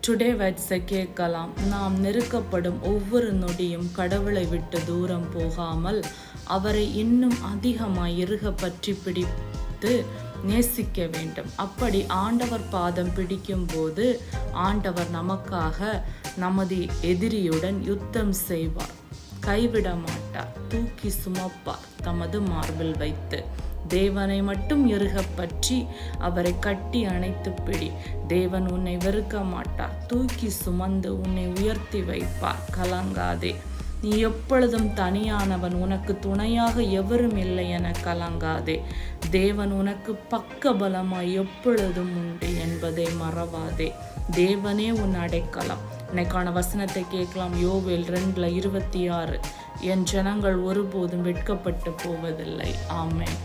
Today வேர்ட்ஸை கேட்கலாம். நாம் நெருக்கப்படும் ஒவ்வொரு நொடியும் கடவுளை விட்டு தூரம் போகாமல் அவரை இன்னும் அதிகமாய் இறுக பற்றி பிடித்து நேசிக்க வேண்டும். அப்படி ஆண்டவர் பாதம் பிடிக்கும் போது ஆண்டவர் நமக்காக நமது எதிரியுடன் யுத்தம் செய்வார். கைவிட மாட்டார், தூக்கி சுமப்பார் தமது மார்பில் வைத்து. தேவனை மட்டும் இறுக பற்றி அவரை கட்டி அணைத்து பிடி. தேவன் உன்னை வெறுக்க மாட்டார், தூக்கி சுமந்து உன்னை உயர்த்தி வைப்பார். கலங்காதே, நீ எப்பொழுதும் தனியானவன், உனக்கு துணையாக எவரும் இல்லை என கலங்காதே. தேவன் உனக்கு பக்க பலமாய் எப்பொழுதும் உண்டு என்பதை மறவாதே. தேவனே உன் அடைக்கலம். இன்னைக்கான வசனத்தை கேட்கலாம். யோவேல் 2:26. என் ஜனங்கள் ஒருபோதும் வெட்கப்பட்டு போவதில்லை. ஆமென்.